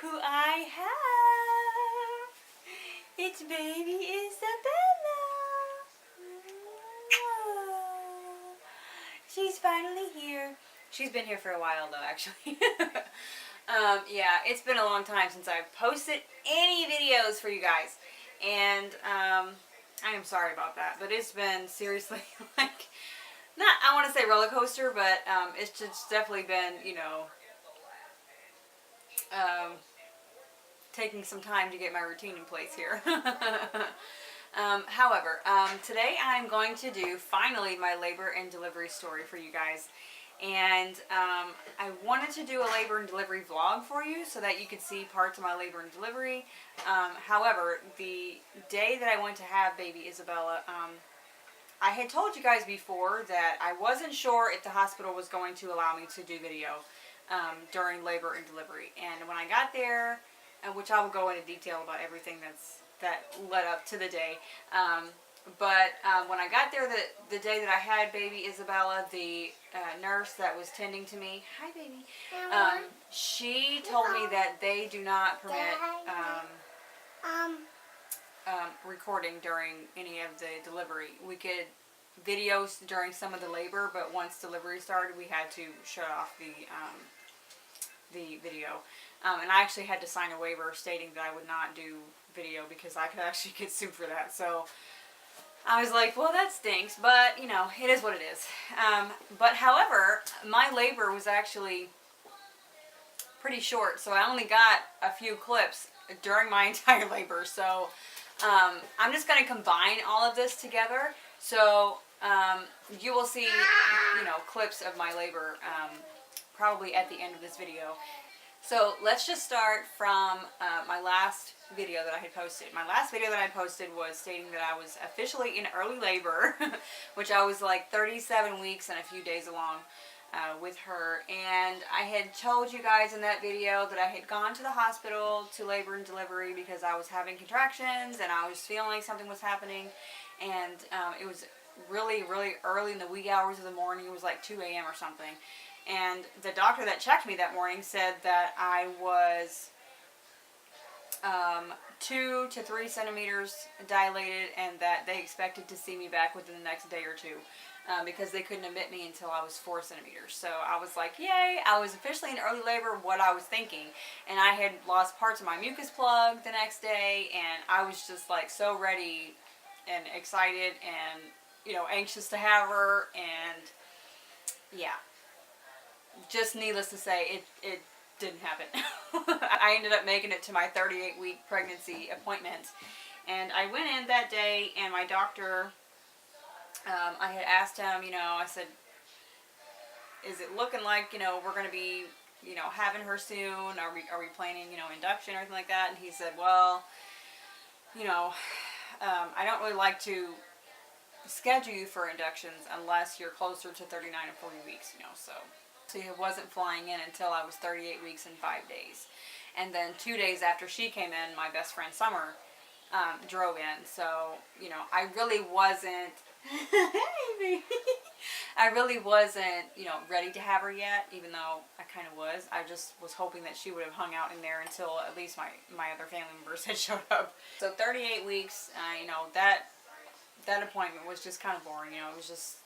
who I have. It's baby Isabella. She's finally here. She's been here for a while though, actually. Yeah, it's been a long time since I've posted any videos for you guys. And I am sorry about that, but it's been seriously like, not, I want to say roller coaster, but it's just definitely been, you know, taking some time to get my routine in place here. However, today I'm going to do finally my labor and delivery story for you guys. And I wanted to do a labor and delivery vlog for you so that you could see parts of my labor and delivery. However, the day that I went to have baby Isabella, I had told you guys before that I wasn't sure if the hospital was going to allow me to do video during labor and delivery. And when I got there, which I will go into detail about everything that led up to the day. But when I got there, the day that I had baby Isabella, the nurse that was tending to me, hi baby, she told me that they do not permit recording during any of the delivery. We could video during some of the labor, but once delivery started, we had to shut off the video. And I actually had to sign a waiver stating that I would not do video because I could actually get sued for that. So I was like, well, that stinks, but you know, it is what it is. But however, my labor was actually pretty short, so I only got a few clips during my entire labor. So I'm just going to combine all of this together. So you will see, you know, clips of my labor probably at the end of this video. So let's just start from my last video that I had posted. My last video that I posted was stating that I was officially in early labor, which I was like 37 weeks and a few days along with her. And I had told you guys in that video that I had gone to the hospital to labor and delivery because I was having contractions and I was feeling like something was happening. And it was really, really early in the wee hours of the morning. It was like 2 a.m. or something. And the doctor that checked me that morning said that I was 2 to 3 centimeters dilated and that they expected to see me back within the next day or two because they couldn't admit me until I was 4 centimeters. So I was like, yay, I was officially in early labor, what I was thinking. And I had lost parts of my mucus plug the next day, and I was just like so ready and excited and, you know, anxious to have her. And yeah, just needless to say, it didn't happen. I ended up making it to my 38-week pregnancy appointment, and I went in that day, and my doctor, I had asked him, you know, I said, is it looking like, you know, we're going to be, you know, having her soon? Are we planning, you know, induction or anything like that? And he said, well, you know, I don't really like to schedule you for inductions unless you're closer to 39 or 40 weeks, you know, so he wasn't flying in until I was 38 weeks and 5 days. And then 2 days after she came in, my best friend Summer drove in. So, you know, I really wasn't, I really wasn't, you know, ready to have her yet, even though I kind of was. I just was hoping that she would have hung out in there until at least my other family members had showed up. So 38 weeks, you know, that appointment was just kind of boring. You know, it was just,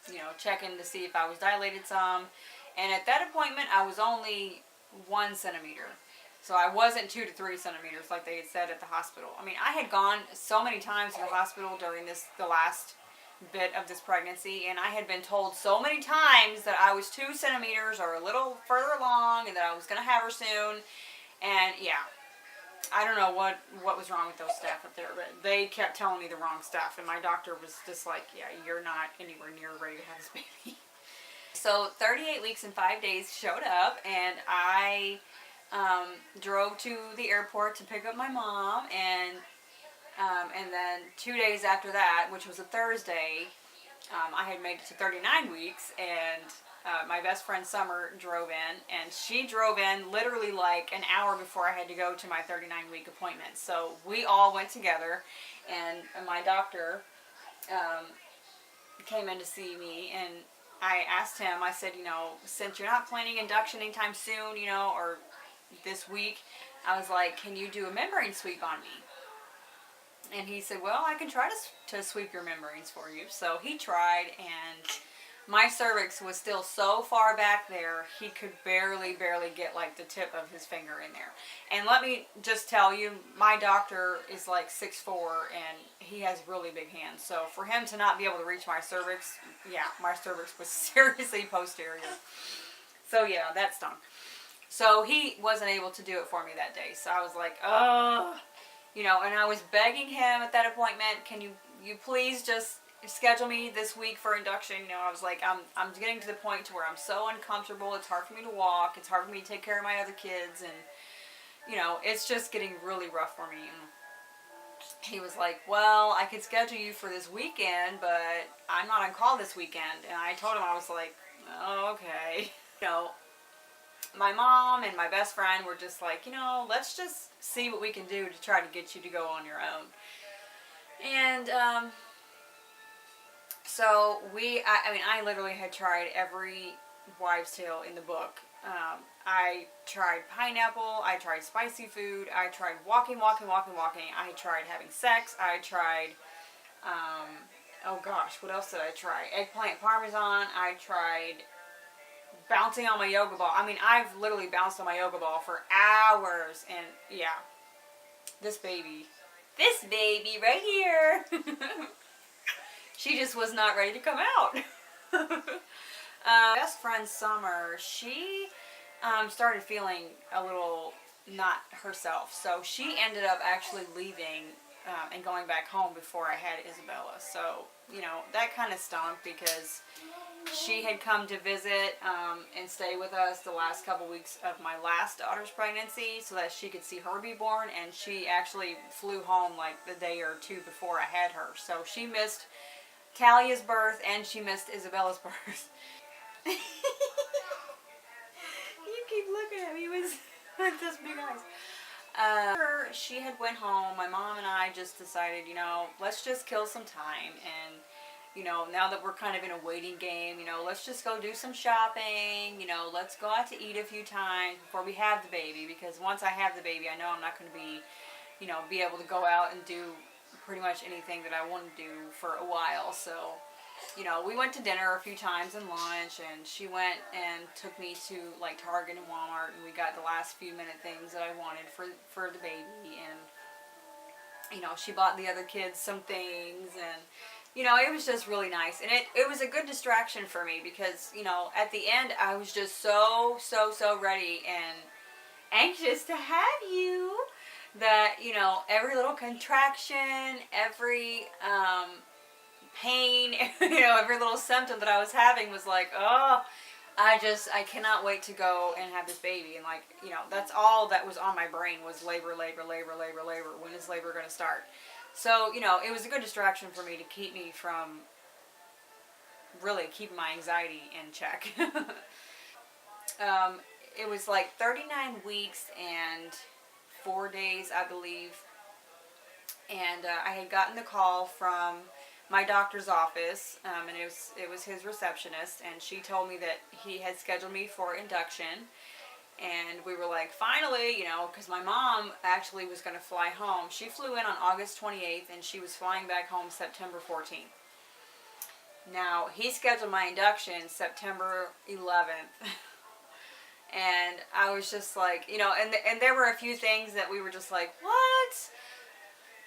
you know, checking to see if I was dilated some. And at that appointment, I was only 1 centimeter. So I wasn't 2 to 3 centimeters like they had said at the hospital. I mean, I had gone so many times to the hospital during the last bit of this pregnancy, and I had been told so many times that I was 2 centimeters or a little further along and that I was going to have her soon. And yeah, I don't know what was wrong with those staff up there, but they kept telling me the wrong stuff, and my doctor was just like, yeah, you're not anywhere near ready to have this baby. So 38 weeks and 5 days showed up, and I drove to the airport to pick up my mom, and then 2 days after that, which was a Thursday, I had made it to 39 weeks, and my best friend Summer drove in, and she drove in literally like an hour before I had to go to my 39-week appointment. So we all went together, and my doctor came in to see me, and I asked him, I said, you know, since you're not planning induction anytime soon, you know, or this week, I was like, can you do a membrane sweep on me? And he said, well, I can try to sweep your membranes for you. So he tried, and my cervix was still so far back there, he could barely get like the tip of his finger in there. And let me just tell you, my doctor is like 6'4", and he has really big hands. So for him to not be able to reach my cervix, yeah, my cervix was seriously posterior. So yeah, that stunk. So he wasn't able to do it for me that day. So I was like, oh, you know, and I was begging him at that appointment, can you please just schedule me this week for induction? You know, I was like, I'm getting to the point to where I'm so uncomfortable. It's hard for me to walk. It's hard for me to take care of my other kids, and you know, it's just getting really rough for me. And he was like, well, I could schedule you for this weekend, but I'm not on call this weekend. And I told him, I was like, oh, okay. You know, my mom and my best friend were just like, you know, let's just see what we can do to try to get you to go on your own. And so I literally had tried every wives' tale in the book. I tried pineapple, I tried spicy food, I tried walking. I tried having sex, I tried, oh gosh, what else did I try? Eggplant parmesan, I tried bouncing on my yoga ball. I mean, I've literally bounced on my yoga ball for hours, and yeah, this baby right here, she just was not ready to come out. Best friend Summer, she started feeling a little not herself, so she ended up actually leaving and going back home before I had Isabella. So, you know, that kind of stunk because she had come to visit and stay with us the last couple weeks of my last daughter's pregnancy so that she could see her be born, and she actually flew home like the day or two before I had her. So she missed Talia's birth and she missed Isabella's birth. You keep looking at me with those big eyes. She had went home. My mom and I just decided, you know, let's just kill some time, and you know, now that we're kind of in a waiting game, you know, let's just go do some shopping, you know, let's go out to eat a few times before we have the baby, because once I have the baby, I know I'm not going to be, you know, be able to go out and do pretty much anything that I want to do for a while. So, you know, we went to dinner a few times and lunch, and she went and took me to like Target and Walmart, and we got the last few minute things that I wanted for the baby, and you know, she bought the other kids some things, and you know, it was just really nice, and it was a good distraction for me because, you know, at the end I was just so ready and anxious to have you that, you know, every little contraction, every pain, you know, every little symptom that I was having was like, oh, I cannot wait to go and have this baby. And like, you know, that's all that was on my brain was labor. When is labor going to start? So, you know, it was a good distraction for me to keep me from really keeping my anxiety in check. It was like 39 weeks and 4 days, I believe. And I had gotten the call from my doctor's office, and it was his receptionist, and she told me that he had scheduled me for induction. And we were like, finally, you know, because my mom actually was going to fly home. She flew in on August 28th, and she was flying back home September 14th. Now, he scheduled my induction September 11th. And I was just like, you know, and there were a few things that we were just like, what?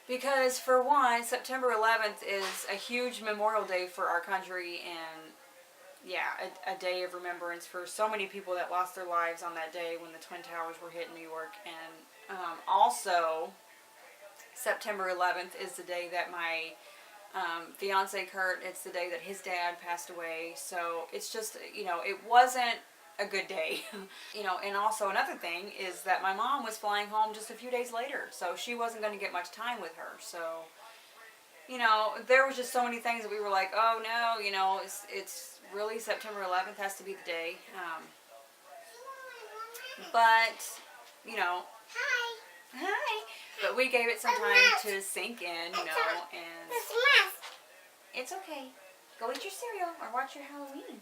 Because, for one, September 11th is a huge Memorial Day for our country, and yeah, a day of remembrance for so many people that lost their lives on that day when the Twin Towers were hit in New York. And also, September 11th is the day that my fiance Kurt, it's the day that his dad passed away. So it's just, you know, it wasn't a good day. You know, and also another thing is that my mom was flying home just a few days later, so she wasn't going to get much time with her. So, you know, there was just so many things that we were like, oh no, you know, it's really September 11th has to be the day. But, you know, hi. But we gave it some time to sink in, you know, and it's okay. Go eat your cereal or watch your Halloween.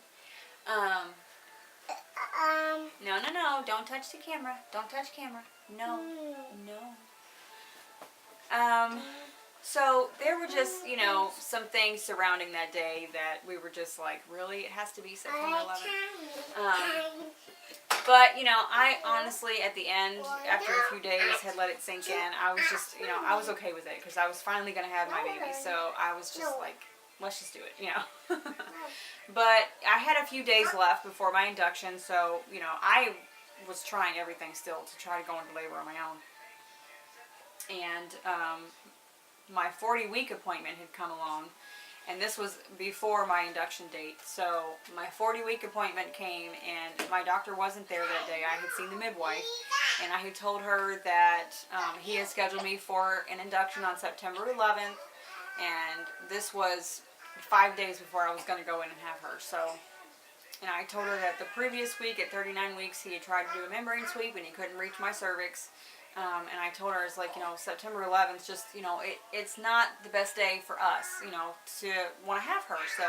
No. Don't touch the camera. Don't touch camera. No. So there were just, some things surrounding that day that we were just like, really? It has to be September 11th? But, I honestly, at the end, after a few days, had let it sink in. I was just, I was okay with it because I was finally going to have my baby. So I was just like, let's just do it, But I had a few days left before my induction. So, I was trying everything still to try to go into labor on my own. And my 40-week appointment had come along. And this was before my induction date. So my 40-week appointment came, and my doctor wasn't there that day. I had seen the midwife, and I had told her that he had scheduled me for an induction on September 11th, and this was 5 days before I was going to go in and have her. So, and I told her that the previous week, at 39 weeks, he had tried to do a membrane sweep, and he couldn't reach my cervix. And I told her, it's like, September 11th, just, it's not the best day for us, to want to have her. So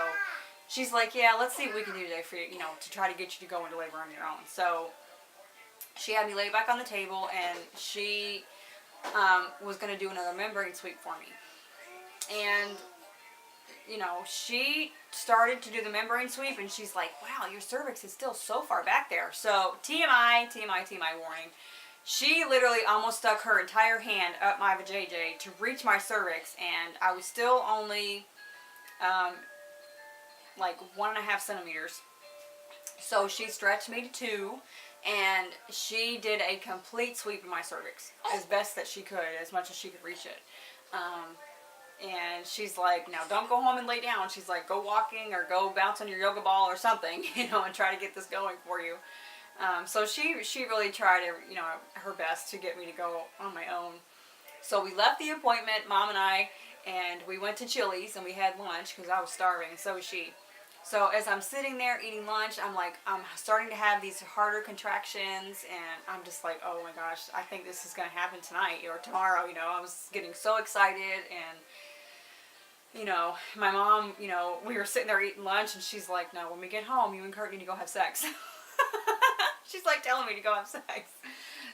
she's like, yeah, let's see what we can do today for you, to try to get you to go into labor on your own. So she had me lay back on the table, and she was going to do another membrane sweep for me. And, she started to do the membrane sweep, and she's like, wow, your cervix is still so far back there. So TMI warning. She literally almost stuck her entire hand up my vajayjay to reach my cervix, and I was still only like 1.5 centimeters. So she stretched me to 2, and she did a complete sweep of my cervix as best that she could, as much as she could reach it. And she's like, now don't go home and lay down. She's like, go walking or go bounce on your yoga ball or something, and try to get this going for you. So she really tried, her best to get me to go on my own. So we left the appointment, Mom and I, and we went to Chili's, and we had lunch because I was starving, and so was she. So as I'm sitting there eating lunch, I'm starting to have these harder contractions, and I'm just like, oh my gosh, I think this is going to happen tonight or tomorrow. I was getting so excited, and my mom, we were sitting there eating lunch, and she's like, no, when we get home, you and Kurt need to go have sex. She's like telling me to go have sex.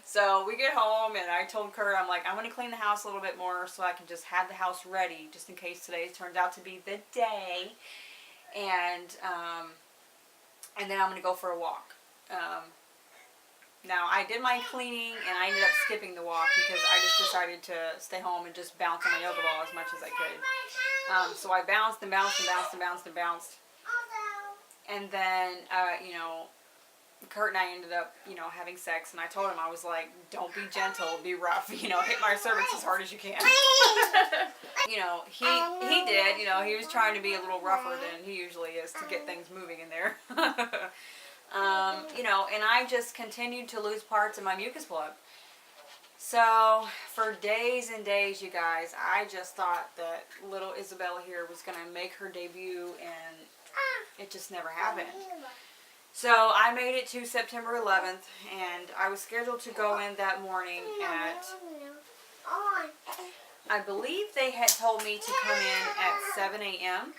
So we get home, and I told Kurt, I'm like, I'm going to clean the house a little bit more so I can just have the house ready just in case today turns out to be the day. And then I'm going to go for a walk. Now, I did my cleaning, and I ended up skipping the walk because I just decided to stay home and just bounce on my yoga ball as much as I could. So I bounced and bounced and bounced and bounced and bounced. And then, Kurt and I ended up, having sex, and I told him, I was like, don't be gentle, be rough, hit my cervix as hard as you can. He did, he was trying to be a little rougher than he usually is to get things moving in there. And I just continued to lose parts of my mucus plug. So, for days and days, you guys, I just thought that little Isabella here was going to make her debut, and it just never happened. So I made it to September 11th, and I was scheduled to go in that morning at, I believe they had told me to come in at 7 a.m.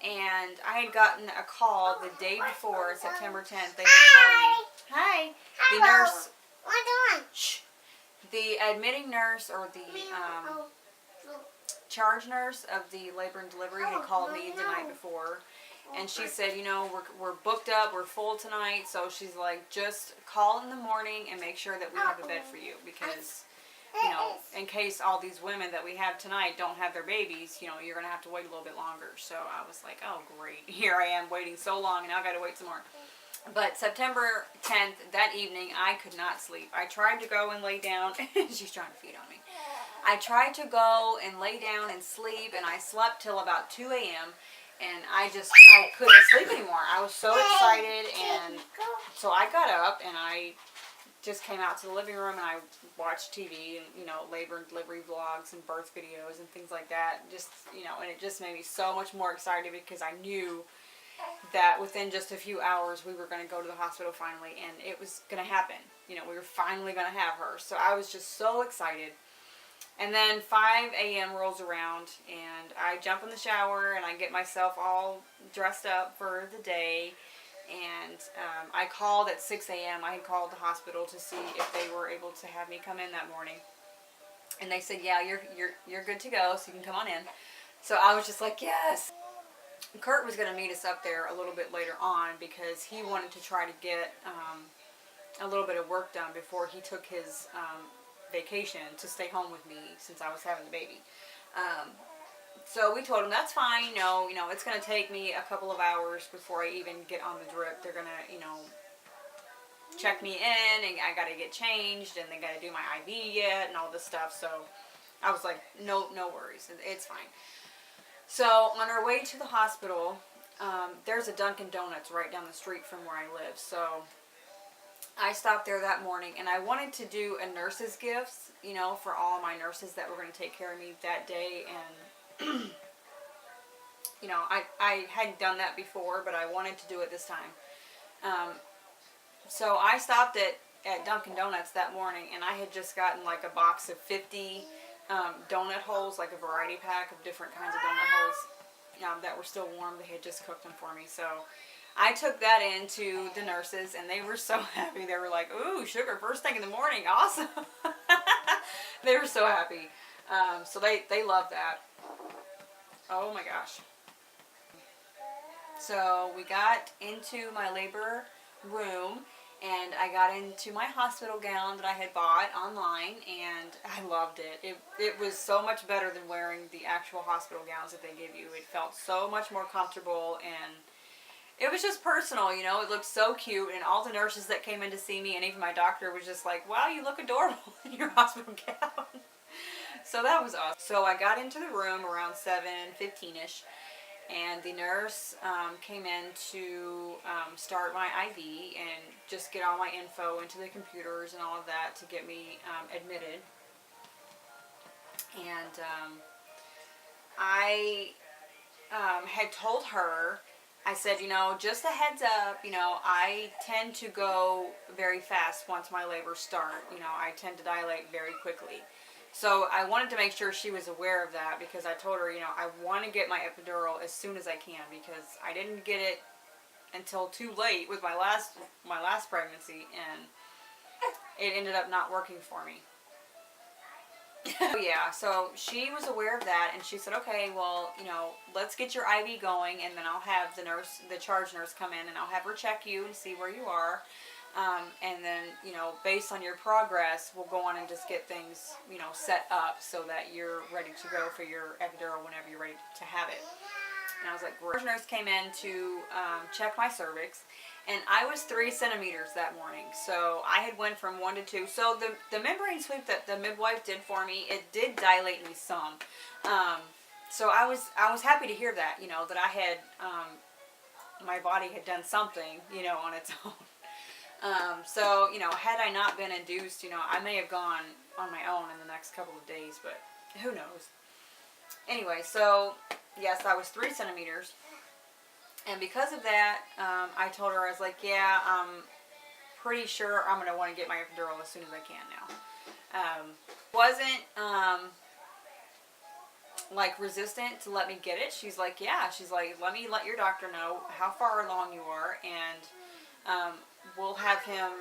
And I had gotten a call the day before, September 10th. They had called me. Hi. The nurse. Shh. The admitting nurse, or the charge nurse of the labor and delivery, had called me the night before. And she said, we're booked up, we're full tonight, so she's like, just call in the morning and make sure that we have a bed for you, because, in case all these women that we have tonight don't have their babies, you're going to have to wait a little bit longer. So I was like, oh, great. Here I am waiting so long, and now I got to wait some more. But September 10th, that evening, I could not sleep. I tried to go and lay down. She's trying to feed on me. I tried to go and lay down and sleep, and I slept till about 2 a.m., and I couldn't sleep anymore. I was so excited, and so I got up, and I just came out to the living room, and I watched TV and, labor and delivery vlogs and birth videos and things like that. Just, and it just made me so much more excited because I knew that within just a few hours we were going to go to the hospital finally, and it was going to happen. We were finally going to have her. So I was just so excited. And then 5 a.m. rolls around, and I jump in the shower, and I get myself all dressed up for the day. And I called at 6 a.m. I had called the hospital to see if they were able to have me come in that morning. And they said, yeah, you're good to go, so you can come on in. So I was just like, yes. Kurt was going to meet us up there a little bit later on because he wanted to try to get a little bit of work done before he took his vacation to stay home with me since I was having the baby. So we told him that's fine. It's going to take me a couple of hours before I even get on the drip. They're going to, check me in, and I got to get changed, and they got to do my IV yet, and all this stuff. So I was like, no worries, it's fine. So on our way to the hospital, there's a Dunkin' Donuts right down the street from where I live. So I stopped there that morning, and I wanted to do a nurse's gifts, for all of my nurses that were going to take care of me that day. And, I hadn't done that before, but I wanted to do it this time. So I stopped at Dunkin' Donuts that morning, and I had just gotten like a box of 50 donut holes, like a variety pack of different kinds of donut holes that were still warm. They had just cooked them for me. So I took that in to the nurses, and they were so happy. They were like, ooh, sugar first thing in the morning. Awesome. They were so happy. So they loved that. Oh my gosh. So we got into my labor room, and I got into my hospital gown that I had bought online, and I loved it. It was so much better than wearing the actual hospital gowns that they give you. It felt so much more comfortable, and it was just personal, It looked so cute, and all the nurses that came in to see me, and even my doctor was just like, wow, you look adorable in your hospital gown. So that was awesome. So I got into the room around 7:15ish. And the nurse came in to start my IV and just get all my info into the computers and all of that to get me admitted. And I had told her, I said, just a heads up, I tend to go very fast once my labors start. I tend to dilate very quickly. So I wanted to make sure she was aware of that, because I told her, I want to get my epidural as soon as I can, because I didn't get it until too late with my last pregnancy, and it ended up not working for me. Yeah, so she was aware of that, and she said, okay, well, let's get your IV going, and then I'll have the charge nurse come in, and I'll have her check you and see where you are. And then, based on your progress, we'll go on and just get things, set up so that you're ready to go for your epidural whenever you're ready to have it. And I was like, great. The nurse came in to check my cervix, and I was 3 centimeters that morning. So I had went from 1 to 2. So the membrane sweep that the midwife did for me, it did dilate me some. So I was happy to hear that, that I had, my body had done something, on its own. So, had I not been induced, I may have gone on my own in the next couple of days, but who knows. Anyway, so, yes, I was 3 centimeters, and because of that, I told her, I was like, yeah, I'm pretty sure I'm going to want to get my epidural as soon as I can now. Wasn't, resistant to let me get it. She's like, yeah, let me let your doctor know how far along you are, and, we'll have him,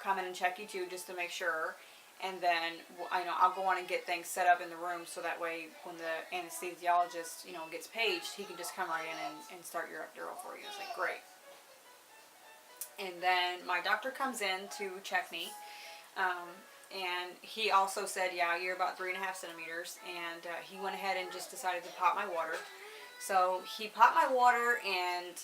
come in and check you too, just to make sure. And then, I'll go on and get things set up in the room, so that way when the anesthesiologist, gets paged, he can just come right in and start your epidural for you. It's like, great. And then my doctor comes in to check me. And he also said, yeah, you're about 3.5 centimeters. And he went ahead and just decided to pop my water. So he popped my water, and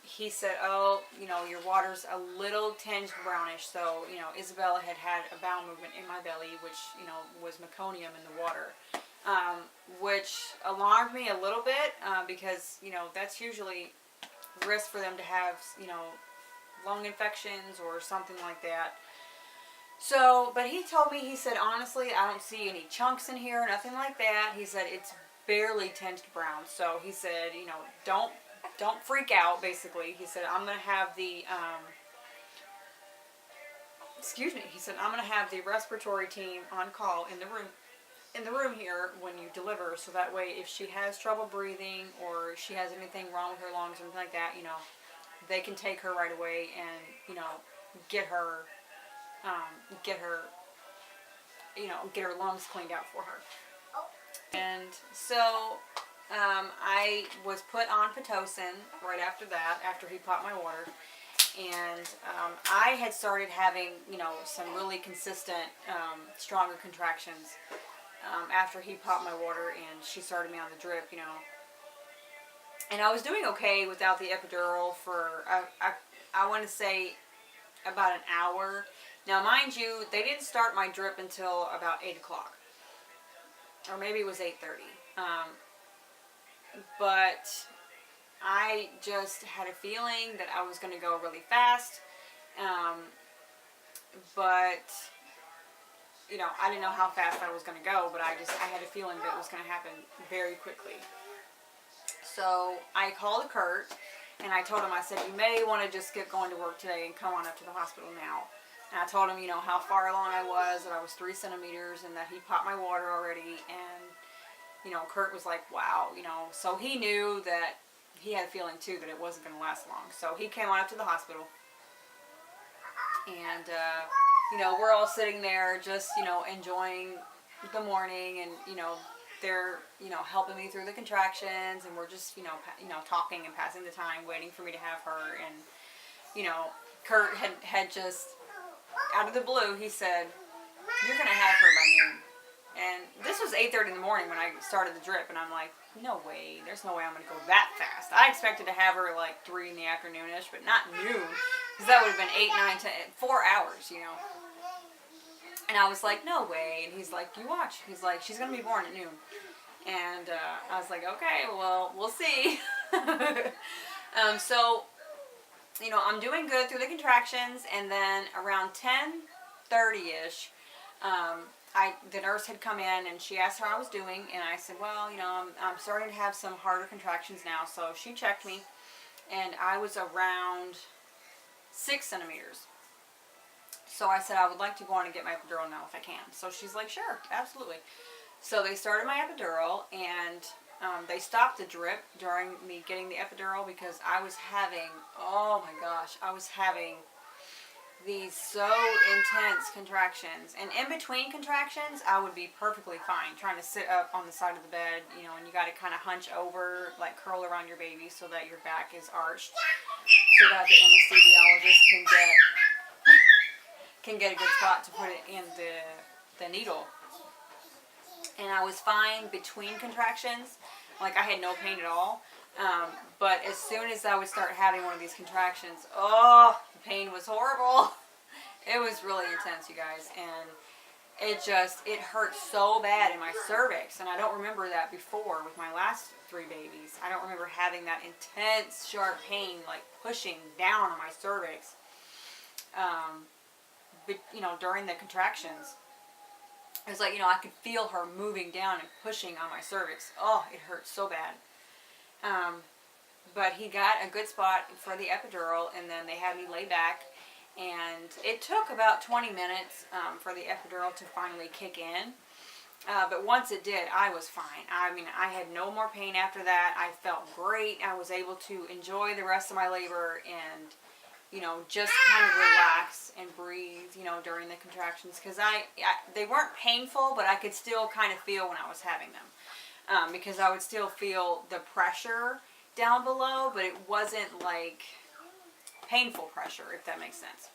he said, oh, your water's a little tinged brownish. So, Isabella had a bowel movement in my belly, which, was meconium in the water, which alarmed me a little bit, because, that's usually risk for them to have, lung infections or something like that. So, but he told me, he said, honestly, I don't see any chunks in here, nothing like that. He said, it's barely tinged brown. So he said, don't freak out, basically. He said, I'm going to have the, he said, I'm going to have the respiratory team on call in the room here when you deliver, so that way if she has trouble breathing or she has anything wrong with her lungs or anything like that, they can take her right away and, you know, get her, get her, you know, get her lungs cleaned out for her. And so I was put on Pitocin right after that, after he popped my water. And I had started having, you know, some really consistent, stronger contractions after he popped my water and she started me on the drip, you know. And I was doing okay without the epidural for, I want to say, about an hour. Now, mind you, they didn't start my drip until about 8 o'clock. Or maybe it was 8:30. But I just had a feeling that I was going to go really fast. But, you know, I didn't know how fast I was going to go, but I had a feeling that it was going to happen very quickly. So I called Kurt, and I told him, I said, you may want to just get going to work today and come on up to the hospital now. And I told him, you know, how far along I was, that I was 3 centimeters, and that he popped my water already. And, you know, Kurt was like, wow, you know. So he knew that he had a feeling, too, that it wasn't going to last long. So he came on up to the hospital. And, you know, we're all sitting there just, you know, enjoying the morning. And, you know, they're, you know, helping me through the contractions. And we're just, you know, talking and passing the time, waiting for me to have her. And, you know, Kurt had just, out of the blue, he said, you're going to have her by noon. And this was 8:30 in the morning when I started the drip. And I'm like, no way. There's no way I'm going to go that fast. I expected to have her like 3 in the afternoon-ish, but not noon. Because that would have been 8, 9, 10, 4 hours, you know. And I was like, no way. And he's like, you watch. He's like, she's going to be born at noon. And I was like, okay, well, we'll see. So, you know, I'm doing good through the contractions. And then around 10:30-ish, the nurse had come in and she asked how I was doing. And I said, well, you know, I'm starting to have some harder contractions now. So she checked me. And I was around 6 centimeters. So I said, I would like to go on and get my epidural now if I can. So she's like, sure, absolutely. So they started my epidural, and they stopped the drip during me getting the epidural because I was having, oh my gosh, I was having these so intense contractions. And in between contractions, I would be perfectly fine trying to sit up on the side of the bed, you know, and you got to kind of hunch over, like curl around your baby so that your back is arched so that the anesthesiologist can get a good spot to put it in the needle. And I was fine between contractions. Like, I had no pain at all. But as soon as I would start having one of these contractions, oh, the pain was horrible. It was really intense, you guys. And it hurt so bad in my cervix. And I don't remember that before with my last 3 babies. I don't remember having that intense, sharp pain, like pushing down on my cervix. But, you know, during the contractions, it was like, you know, I could feel her moving down and pushing on my cervix. Oh, it hurt so bad. But he got a good spot for the epidural, and then they had me lay back. And it took about 20 minutes for the epidural to finally kick in. But once it did, I was fine. I mean, I had no more pain after that. I felt great. I was able to enjoy the rest of my labor and, you know, just kind of relax and breathe, you know, during the contractions. Because they weren't painful, but I could still kind of feel when I was having them. Because I would still feel the pressure down below, but it wasn't like painful pressure, if that makes sense.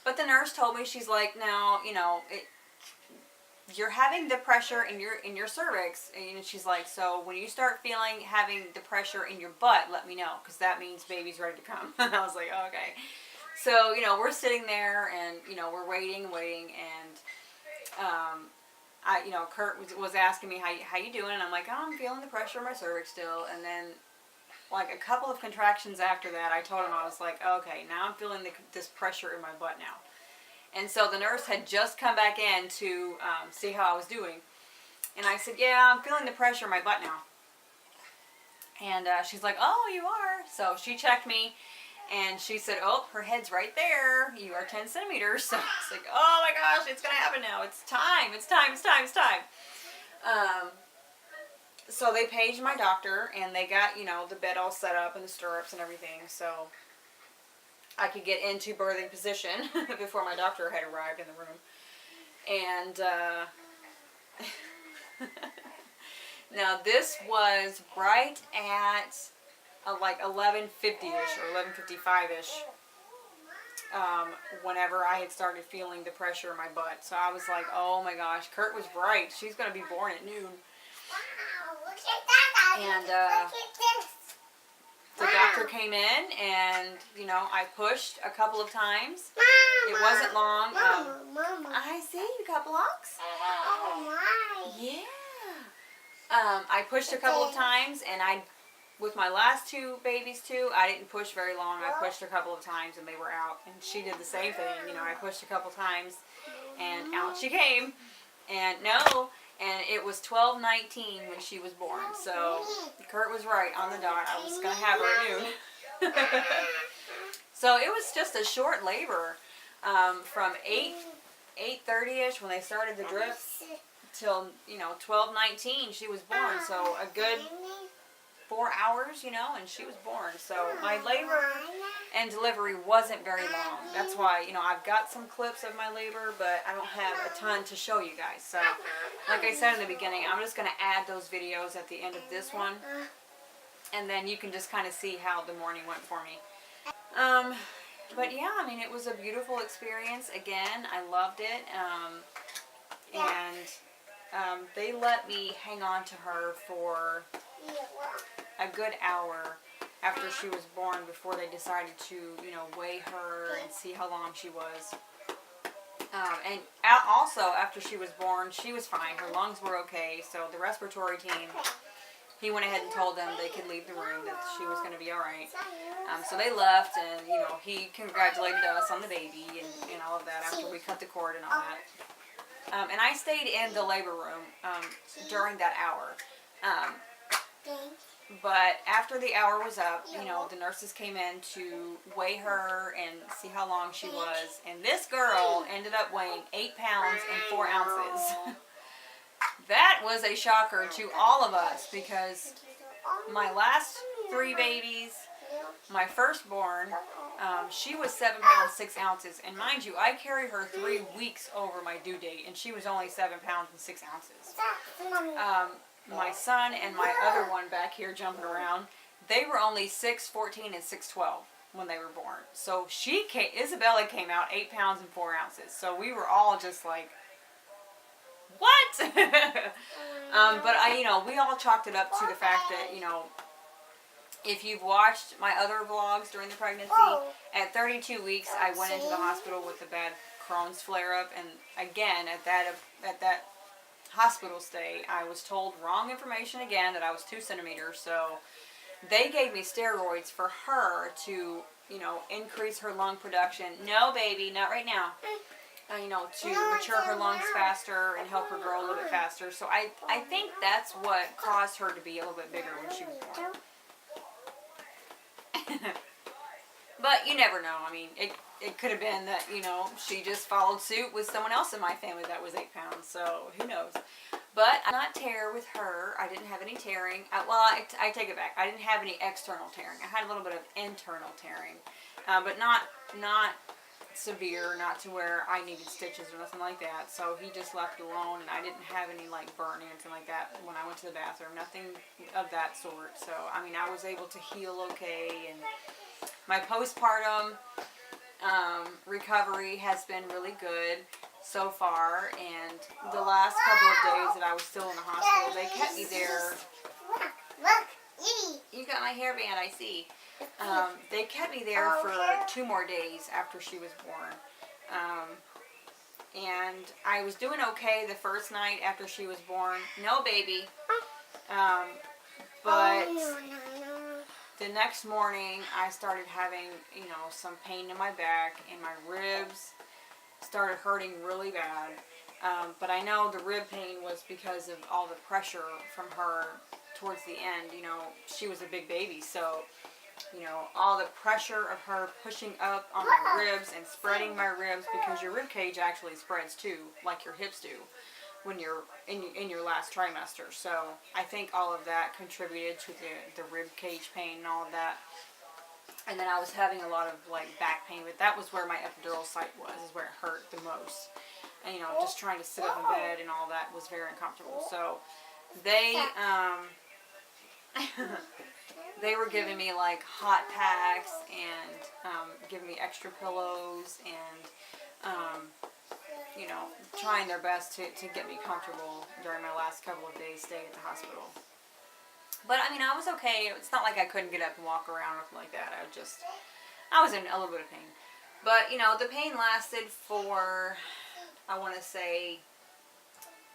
But the nurse told me, she's like, now, you know, you're having the pressure in your cervix, and she's like, so when you start having the pressure in your butt, let me know, because that means baby's ready to come. And I was like, oh, okay. So, you know, we're sitting there, and, you know, we're waiting, and you know, Kurt was asking me, how you doing? And I'm like, oh, I'm feeling the pressure in my cervix still. And then, like, a couple of contractions after that, I told him, I was like, okay, now I'm feeling this pressure in my butt now. And so the nurse had just come back in to see how I was doing. And I said, yeah, I'm feeling the pressure in my butt now. And she's like, oh, you are? So she checked me, and she said, oh, her head's right there. You are 10 centimeters. So it's like, oh my gosh, it's going to happen now. It's time. so they paged my doctor, and they got, you know, the bed all set up and the stirrups and everything, so I could get into birthing position before my doctor had arrived in the room. And now this was right at like 11:50ish or 11:55ish. Whenever I had started feeling the pressure in my butt, so I was like, "Oh my gosh, Kurt was right. She's gonna be born at noon." Wow, look at that. And Look at this. the doctor came in, and you know, I pushed a couple of times. Mama. It wasn't long. Mama. I see you got blocks. Oh my. Yeah. I pushed a couple of times, and with my last two babies too, I didn't push very long. I pushed a couple of times, and they were out. And she did the same thing. You know, I pushed a couple times, and out she came. And it was 12:19 when she was born. So Kurt was right on the dot. I was gonna have her at noon. So it was just a short labor, from 8:30ish when they started the drip till, you know, 12:19 she was born. So a good 4 hours, you know, and she was born. So my labor and delivery wasn't very long. That's why, you know, I've got some clips of my labor, but I don't have a ton to show you guys. So like I said in the beginning, I'm just going to add those videos at the end of this one, and then you can just kind of see how the morning went for me. But yeah, I mean, it was a beautiful experience. Again, I loved it. And they let me hang on to her for a good hour after she was born before they decided to, you know, weigh her and see how long she was. And also, after she was born, she was fine. Her lungs were okay. So the respiratory team, he went ahead and told them they could leave the room, that she was going to be all right. So they left, and, you know, he congratulated us on the baby and all of that after we cut the cord and all that. And I stayed in the labor room during that hour. But after the hour was up, you know, the nurses came in to weigh her and see how long she was. And this girl ended up weighing 8 pounds and 4 ounces. That was a shocker to all of us, because my last 3 babies, my firstborn, she was 7 pounds 6 ounces. And mind you, I carried her 3 weeks over my due date, and she was only 7 pounds and 6 ounces. My son and my other one back here jumping around, they were only 6'14" and 6'12" when they were born. So Isabella came out 8 pounds and 4 ounces. So we were all just like, what? But we all chalked it up to the fact that, you know, if you've watched my other vlogs during the pregnancy, at 32 weeks I went into the hospital with a bad Crohn's flare-up, and again at that hospital stay, I was told wrong information again, that I was 2 centimeters. So they gave me steroids for her to, you know, increase her lung production. No, baby, not right now. You know, to mature her lungs faster and help her grow a little bit faster. So I think that's what caused her to be a little bit bigger when she was born. But you never know. I mean, it could have been that, you know, she just followed suit with someone else in my family that was 8 pounds. So who knows? But I did not tear with her. I didn't have any tearing. I take it back. I didn't have any external tearing. I had a little bit of internal tearing, but not severe, not to where I needed stitches or nothing like that. So he just left it alone, and I didn't have any like burning or anything like that when I went to the bathroom. Nothing of that sort. So I mean, I was able to heal okay, and my postpartum recovery has been really good so far. And the last couple of days that I was still in the hospital, they kept me there. Look, You got my hairband, I see. They kept me there for 2 more days after she was born. And I was doing okay the first night after she was born. No, baby. But the next morning, I started having, you know, some pain in my back, and my ribs started hurting really bad. But I know the rib pain was because of all the pressure from her towards the end. You know, she was a big baby, so, you know, all the pressure of her pushing up on my ribs and spreading my ribs, because your rib cage actually spreads too, like your hips do. when you're in your last trimester. So I think all of that contributed to the rib cage pain and all of that. And then I was having a lot of like back pain, but that was where my epidural site was, is where it hurt the most. And just trying to sit up in bed and all that was very uncomfortable. So they they were giving me like hot packs and giving me extra pillows and trying their best to get me comfortable during my last couple of days staying at the hospital. But I mean, I was okay. It's not like I couldn't get up and walk around or anything like that. I was in a little bit of pain. But the pain lasted for, I want to say,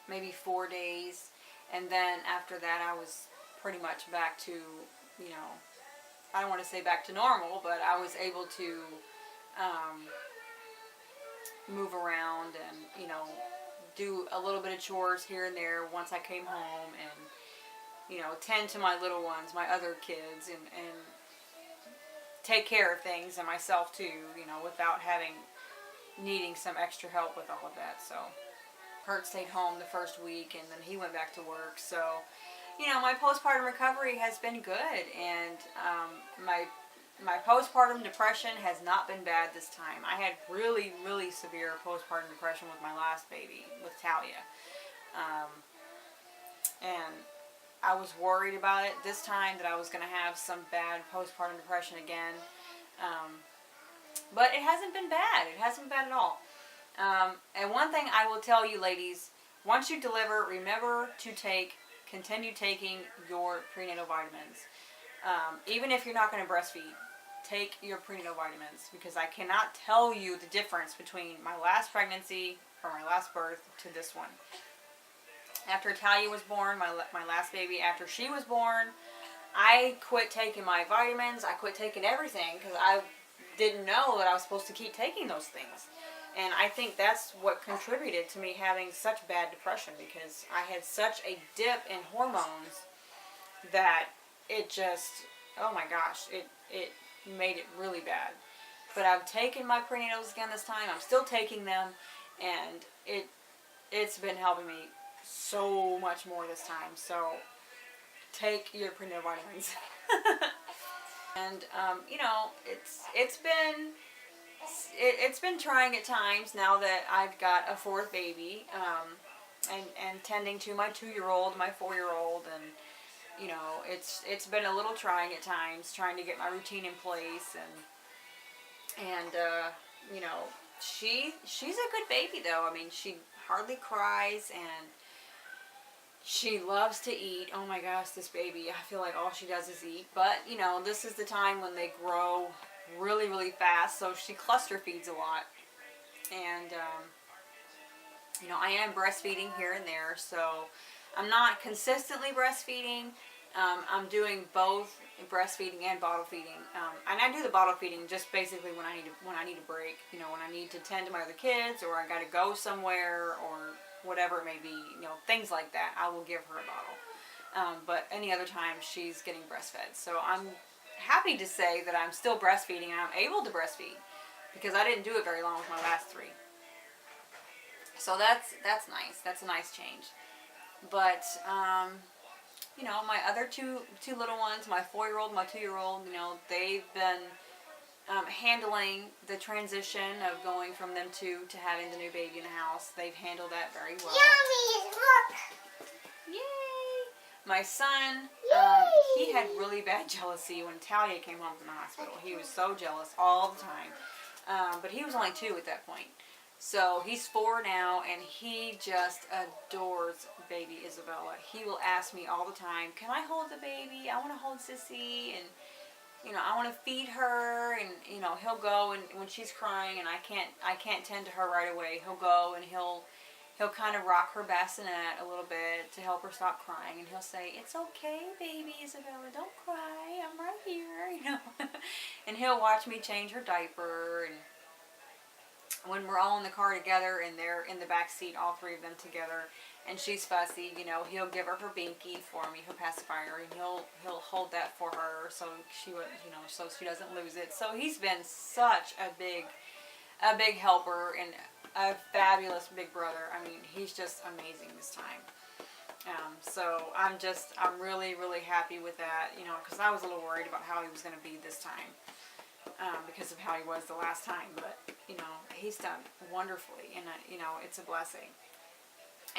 maybe 4 days. And then after that, I was pretty much back to, I don't want to say back to normal, but I was able to move around and, do a little bit of chores here and there once I came home and, tend to my little ones, my other kids, and take care of things and myself too, without needing some extra help with all of that. So Kurt stayed home the first week and then he went back to work. So, my postpartum recovery has been good, and my postpartum depression has not been bad this time. I had really, really severe postpartum depression with my last baby, with Talia. And I was worried about it this time, that I was going to have some bad postpartum depression again. But it hasn't been bad. It hasn't been bad at all. And one thing I will tell you, ladies, once you deliver, remember to continue taking your prenatal vitamins. Even if you're not going to breastfeed, take your prenatal vitamins, because I cannot tell you the difference between my last pregnancy or my last birth to this one. After Talia was born, my last baby, after she was born, I quit taking my vitamins. I quit taking everything because I didn't know that I was supposed to keep taking those things. And I think that's what contributed to me having such bad depression, because I had such a dip in hormones that it just, oh my gosh, it made it really bad. But I've taken my prenatals again this time. I'm still taking them, and it's been helping me so much more this time. So take your prenatal vitamins. And it's been trying at times now that I've got a fourth baby, and tending to my 2-year-old, my 4-year-old, and it's been a little trying at times, trying to get my routine in place, and she's a good baby though. I mean, she hardly cries, and she loves to eat. Oh my gosh, this baby, I feel like all she does is eat. But this is the time when they grow really, really fast, so she cluster feeds a lot. And I am breastfeeding here and there, so I'm not consistently breastfeeding. I'm doing both breastfeeding and bottle feeding, and I do the bottle feeding just basically when I need a break. When I need to tend to my other kids, or I got to go somewhere, or whatever it may be. Things like that. I will give her a bottle. But any other time, she's getting breastfed. So I'm happy to say that I'm still breastfeeding, and I'm able to breastfeed, because I didn't do it very long with my last 3. So that's nice. That's a nice change. But my other two little ones, my 4-year-old, my 2-year-old, they've been handling the transition of going from them two to having the new baby in the house. They've handled that very well. Yummy! Look! Yay! My son, he had really bad jealousy when Talia came home from the hospital. He was so jealous all the time. But he was only 2 at that point. So he's 4 now, and he just adores baby Isabella. He will ask me all the time, can I hold the baby? I want to hold Sissy, and I want to feed her, and he'll go, and when she's crying and I can't tend to her right away, he'll go and he'll kind of rock her bassinet a little bit to help her stop crying, and he'll say, it's okay, baby Isabella, don't cry, I'm right here, and he'll watch me change her diaper. And when we're all in the car together and they're in the back seat, all 3 of them together, and she's fussy, he'll give her her binky for me, her pacifier, and he'll hold that for her so she would, so she doesn't lose it. So he's been such a big a big helper and a fabulous big brother. I mean, he's just amazing this time. So I'm really, really happy with that, you know, because I was a little worried about how he was going to be this time, because of how he was the last time. But, you know, he's done wonderfully, and, you know, it's a blessing.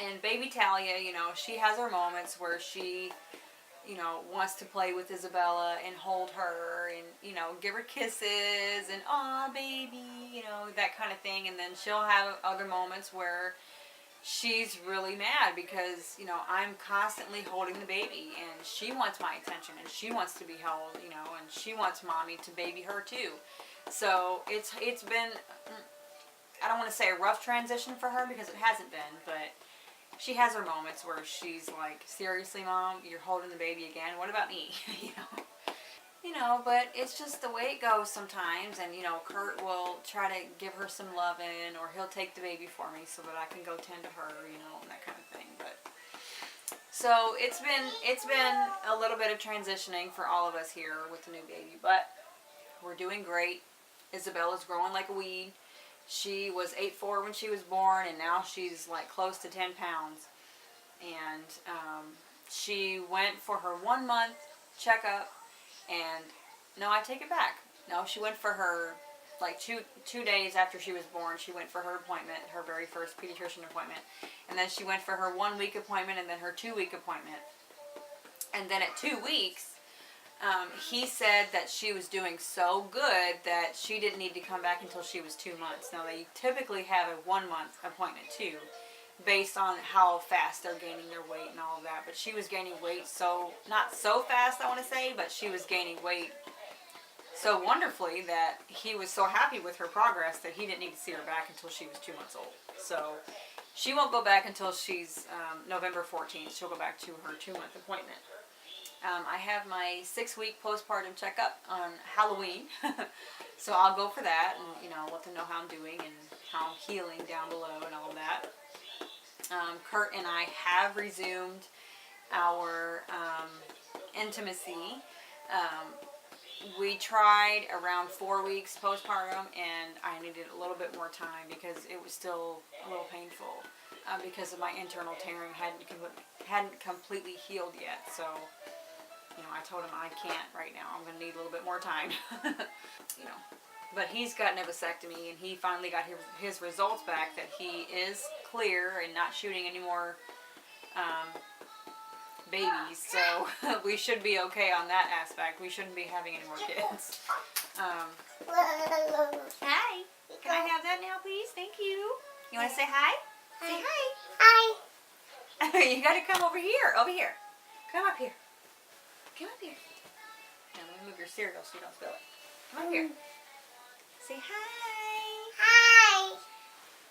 And baby Talia, you know, she has her moments where she, you know, wants to play with Isabella and hold her and, you know, give her kisses and, aw, baby, you know, that kind of thing. And then she'll have other moments where she's really mad because, you know, I'm constantly holding the baby and she wants my attention and she wants to be held, you know, and she wants mommy to baby her too. So it's been, I don't want to say a rough transition for her because it hasn't been, but she has her moments where she's like, seriously, Mom, you're holding the baby again? What about me? You know, but it's just the way it goes sometimes. And, you know, Kurt will try to give her some loving, or he'll take the baby for me so that I can go tend to her, you know, and that kind of thing. But so it's been a little bit of transitioning for all of us here with the new baby, but we're doing great. Isabella's growing like a weed. She was 8'4" when she was born, and now she's like close to 10 pounds. And she went for her 1 month checkup, and no, I take it back. No, she went for her, like two days after she was born, she went for her appointment, her very first pediatrician appointment. And then she went for her 1 week appointment, and then her 2 week appointment. And then at 2 weeks, he said that she was doing so good that she didn't need to come back until she was 2 months. Now, they typically have a 1 month appointment too, based on how fast they're gaining their weight and all of that. But she was gaining weight not so fast, I want to say, but she was gaining weight so wonderfully that he was so happy with her progress that he didn't need to see her back until she was 2 months old. So she won't go back until she's November 14th. She'll go back to her 2 month appointment. I have my 6-week postpartum checkup on Halloween, so I'll go for that and, you know, let them know how I'm doing and how I'm healing down below and all of that. Kurt and I have resumed our intimacy. We tried around 4 weeks postpartum, and I needed a little bit more time because it was still a little painful because of my internal tearing hadn't completely healed yet. So, you know, I told him I can't right now. I'm going to need a little bit more time. You know, but he's gotten a vasectomy, and he finally got his results back that he is clear and not shooting any more babies. So we should be okay on that aspect. We shouldn't be having any more kids. Hi. Can I have that now, please? Thank you. You want to say hi? Say hi. Hi. You got to come over here. Over here. Come up here. Come up here. Now let me move your cereal so you don't spill it. Come up here. Say hi. Hi.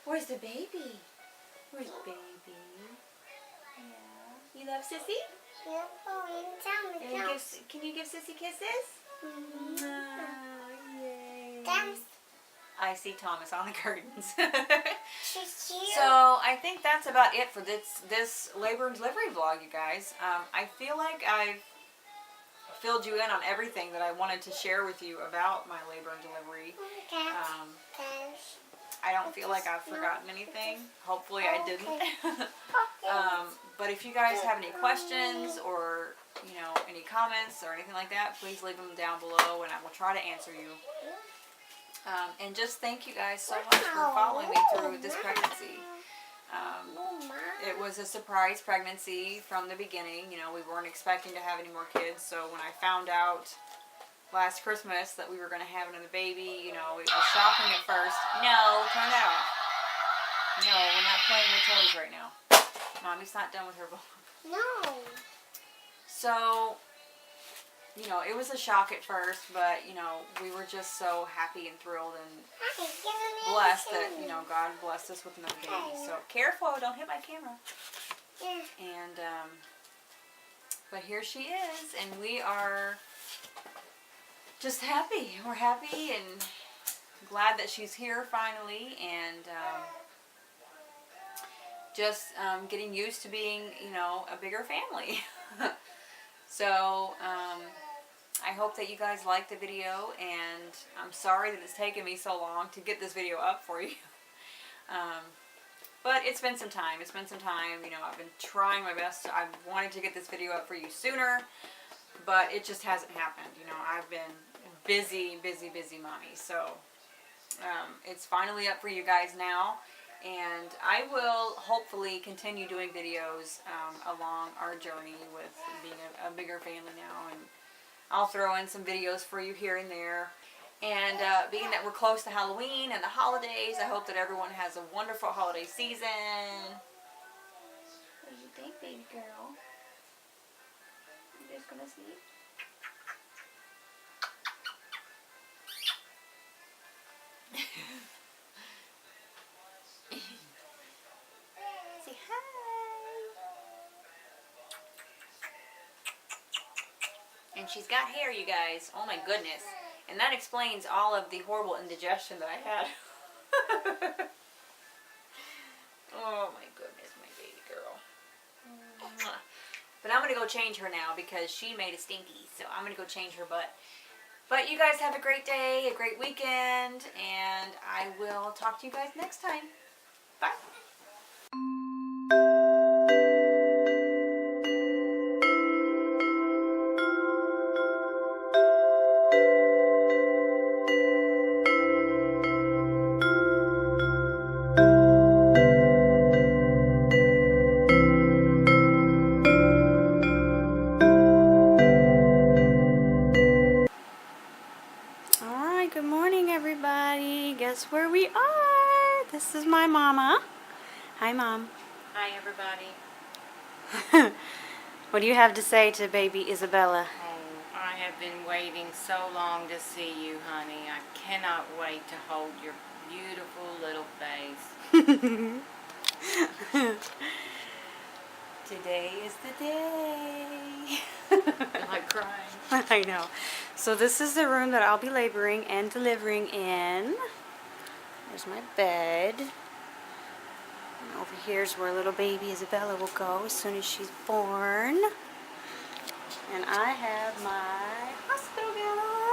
Where's the baby? Where's baby? Yeah. You love Sissy? Can you give Sissy kisses? Oh, yay. I see Thomas on the curtains. So I think that's about it for this labor and delivery vlog, you guys. I feel like I've filled you in on everything that I wanted to share with you about my labor and delivery. I don't feel like I've forgotten anything. Hopefully I didn't. But if you guys have any questions or, you know, any comments or anything like that, please leave them down below and I will try to answer you. And just thank you guys so much for following me through this pregnancy. It was a surprise pregnancy from the beginning. You know, we weren't expecting to have any more kids. So when I found out last Christmas that we were going to have another baby, you know, it was shocking at first. No, turn that off. No, we're not playing with toys right now. Mommy's not done with her book. No. So, you know, it was a shock at first, but, you know, we were just so happy and thrilled and blessed that, you know, God blessed us with another baby. So, careful, don't hit my camera. And, but here she is, and we are just happy. We're happy and glad that she's here finally, and just getting used to being, you know, a bigger family. So, I hope that you guys liked the video, and I'm sorry that it's taken me so long to get this video up for you. But it's been some time. It's been some time. You know, I've been trying my best. I wanted to get this video up for you sooner, but it just hasn't happened. You know, I've been busy mommy. So it's finally up for you guys now. And I will hopefully continue doing videos along our journey with being a bigger family now. And I'll throw in some videos for you here and there. And being that we're close to Halloween and the holidays, I hope that everyone has a wonderful holiday season. What do you think, baby girl? You just gonna sleep? Say hi. And she's got hair, you guys. Oh my goodness. And that explains all of the horrible indigestion that I had. Oh my goodness, my baby girl. But I'm going to go change her now because she made a stinky. So I'm going to go change her butt. But you guys have a great day, a great weekend, and I will talk to you guys next time. Bye. Alright, good morning everybody. Guess where we are? This is my mama. Hi, Mom. Hi, everybody. What do you have to say to baby Isabella? Oh, I have been waiting so long to see you, honey. I cannot wait to hold your beautiful little face. Today is the day. I'm like crying. I know. So this is the room that I'll be laboring and delivering in. There's my bed. And over here's where little baby Isabella will go as soon as she's born. And I have my hospital gown on.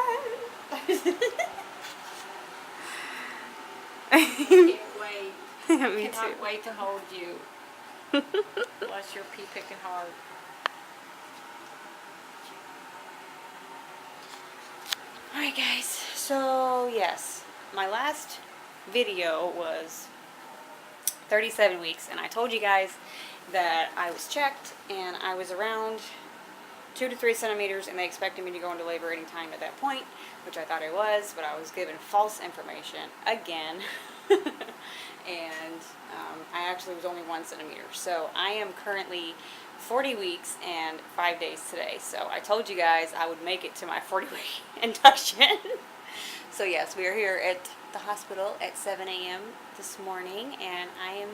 Can't wait. Me Cannot too. wait to hold you. Bless your pea-picking heart. Alright guys, so yes, my last video was 37 weeks, and I told you guys that I was checked and I was around 2 to 3 centimeters, and they expected me to go into labor anytime at that point, which I thought I was, but I was given false information again. And I actually was only 1 centimeter. So I am currently 40 weeks and 5 days today. So I told you guys I would make it to my 40-week induction. So yes, we are here at the hospital at 7 a.m. this morning, and I am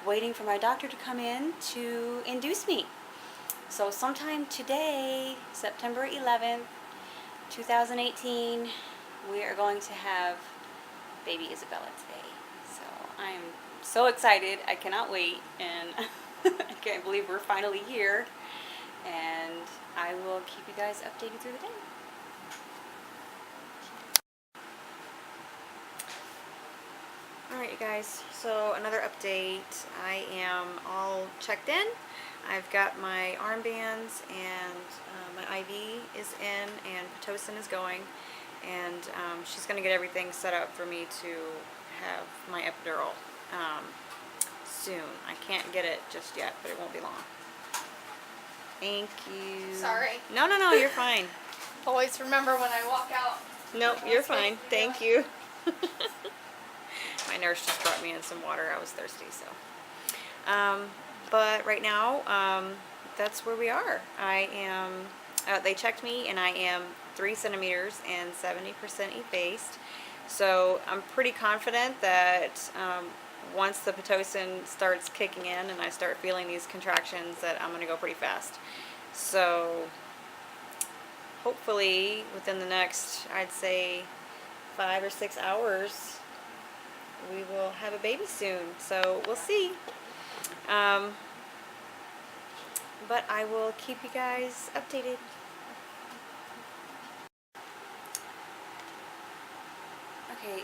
waiting for my doctor to come in to induce me. So sometime today, September 11th, 2018, we are going to have baby Isabella today. So I am so excited. I cannot wait, and I can't believe we're finally here. And I will keep you guys updated through the day. Alright, you guys, so another update. I am all checked in. I've got my armbands, and my IV is in, and Pitocin is going, and she's going to get everything set up for me to have my epidural soon. I can't get it just yet, but it won't be long. Thank you. Sorry. No, you're fine. Always remember when I walk out. No, you're fine. Thank you. My nurse just brought me in some water. I was thirsty, so. But right now, that's where we are. I am, they checked me, and I am 3 centimeters and 70% effaced. So I'm pretty confident that once the Pitocin starts kicking in and I start feeling these contractions, that I'm going to go pretty fast. So hopefully within the next, I'd say, 5 or 6 hours, we will have a baby soon. So we'll see. But I will keep you guys updated.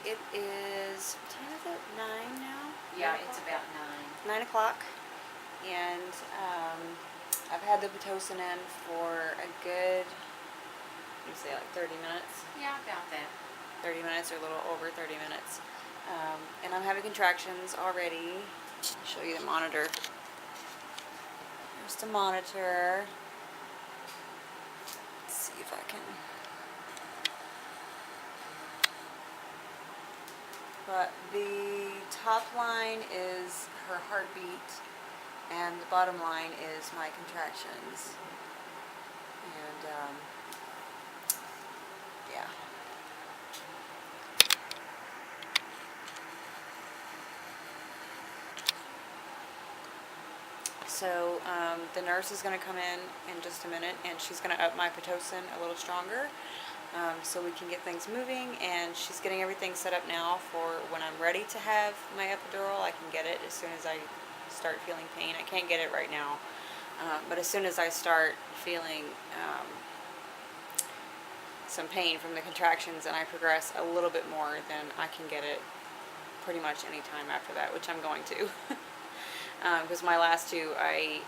it is, what time is it? 9 now? Yeah, 9 it's o'clock? about 9. 9 o'clock. And I've had the Pitocin in for a good, you say like 30 minutes? Yeah, about that. 30 minutes or a little over 30 minutes. And I'm having contractions already. I'll show you the monitor. Here's the monitor. Let's see if I can. But the top line is her heartbeat, and the bottom line is my contractions. And yeah. So the nurse is going to come in just a minute, and she's going to up my Pitocin a little stronger, so we can get things moving. And she's getting everything set up now for when I'm ready to have my epidural. I can get it as soon as I start feeling pain. I can't get it right now, but as soon as I start feeling some pain from the contractions and I progress a little bit more, then I can get it pretty much any time after that, which I'm going to. Because my last two, I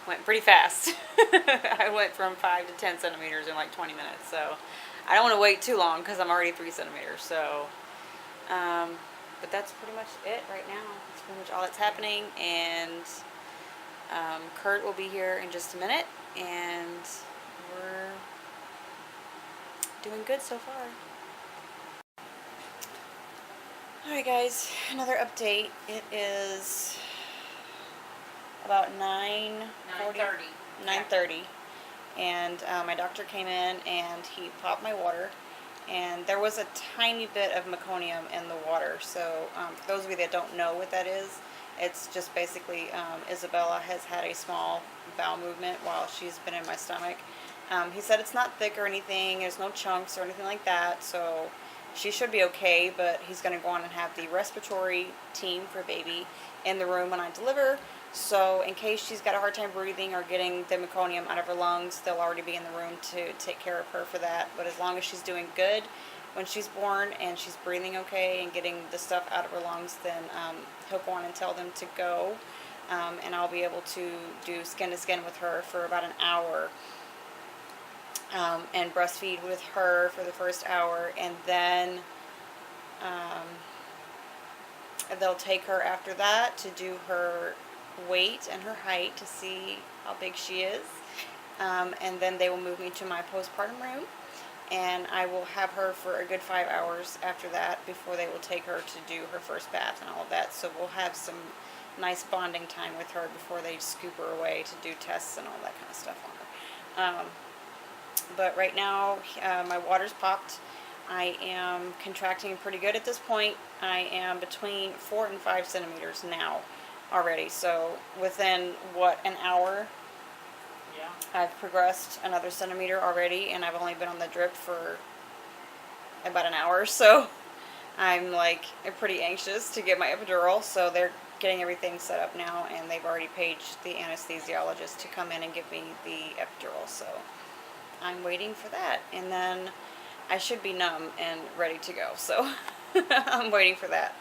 went pretty fast. I went from 5 to 10 centimeters in like 20 minutes. So I don't want to wait too long because I'm already 3 centimeters. So, but that's pretty much it right now. That's pretty much all that's happening. And Kurt will be here in just a minute. And we're doing good so far. Alright guys, another update. It is about 9:30, and my doctor came in and he popped my water, and there was a tiny bit of meconium in the water. So for those of you that don't know what that is, it's just basically Isabella has had a small bowel movement while she's been in my stomach. He said it's not thick or anything, there's no chunks or anything like that, so she should be okay, but he's going to go on and have the respiratory team for baby in the room when I deliver. So in case she's got a hard time breathing or getting the meconium out of her lungs, they'll already be in the room to take care of her for that. But as long as she's doing good when she's born and she's breathing okay and getting the stuff out of her lungs, then he'll go on and tell them to go. And I'll be able to do skin to skin with her for about an hour. And breastfeed with her for the first hour, and then they'll take her after that to do her weight and her height to see how big she is, and then they will move me to my postpartum room, and I will have her for a good 5 hours after that before they will take her to do her first bath and all of that. So we'll have some nice bonding time with her before they scoop her away to do tests and all that kind of stuff on her. But right now, my water's popped. I am contracting pretty good at this point. I am between 4 and 5 centimeters now already. So within, what, an hour? Yeah. I've progressed another centimeter already, and I've only been on the drip for about an hour. So I'm like pretty anxious to get my epidural. So they're getting everything set up now, and they've already paged the anesthesiologist to come in and give me the epidural. So I'm waiting for that, and then I should be numb and ready to go, so I'm waiting for that.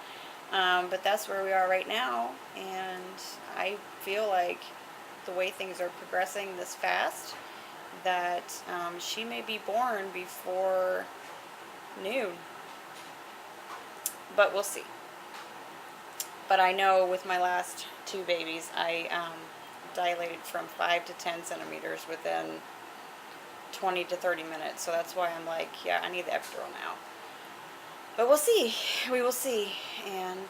But that's where we are right now, and I feel like the way things are progressing this fast, that she may be born before noon, but we'll see. But I know with my last 2 babies, I dilated from 5 to 10 centimeters within 20 to 30 minutes, so that's why I'm like, yeah, I need the epidural now. But we'll see. We will see. And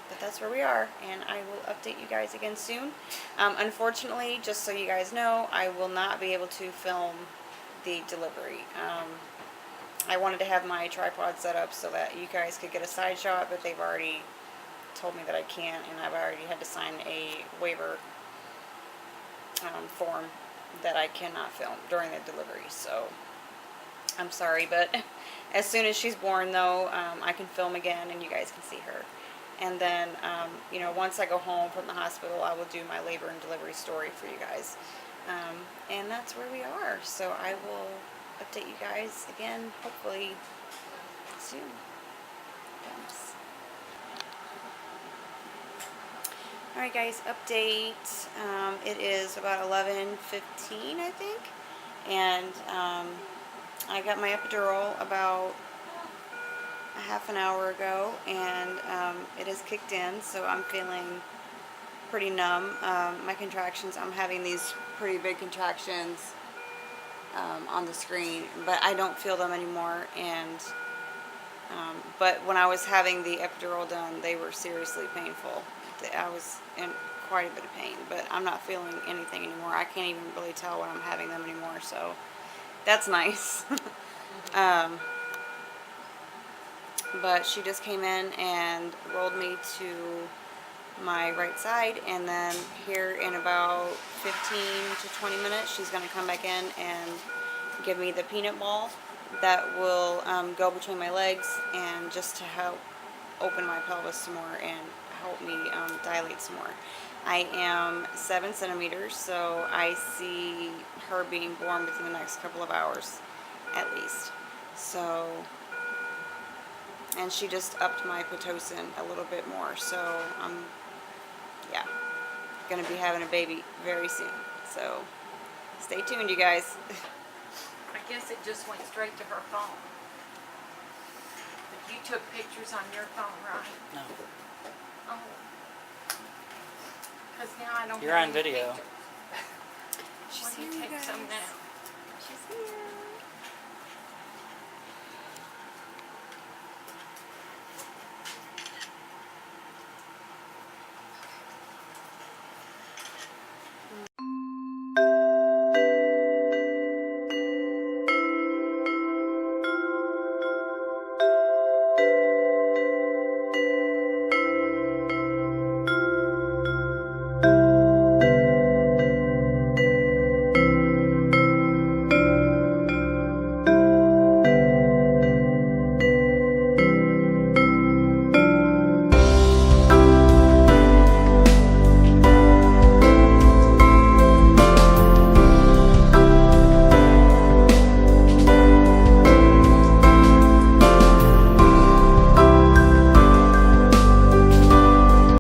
but that's where we are, and I will update you guys again soon. Unfortunately, just so you guys know, I will not be able to film the delivery. I wanted to have my tripod set up so that you guys could get a side shot, but they've already told me that I can't, and I've already had to sign a waiver form that I cannot film during the delivery. So I'm sorry, but as soon as she's born, though, I can film again and you guys can see her. And then you know, once I go home from the hospital, I will do my labor and delivery story for you guys. And that's where we are. So I will update you guys again, hopefully soon. goodness. Alright guys, update. It is about 11:15, I think. And I got my epidural about a half an hour ago, and it has kicked in, so I'm feeling pretty numb. My contractions, I'm having these pretty big contractions on the screen, but I don't feel them anymore. And but when I was having the epidural done, they were seriously painful. I was in quite a bit of pain, but I'm not feeling anything anymore. I can't even really tell when I'm having them anymore, so that's nice. But she just came in and rolled me to my right side, and then here in about 15 to 20 minutes she's going to come back in and give me the peanut ball that will go between my legs, and just to help open my pelvis some more and help me dilate some more. I am 7 centimeters, so I see her being born within the next couple of hours at least. So, and she just upped my Pitocin a little bit more, so I'm yeah, gonna be having a baby very soon. So stay tuned, you guys. I guess it just went straight to her phone. But you took pictures on your phone, right? No. Oh. Because now I don't You're have on any video. pictures. She's Let me here, take guys. some now. She's here.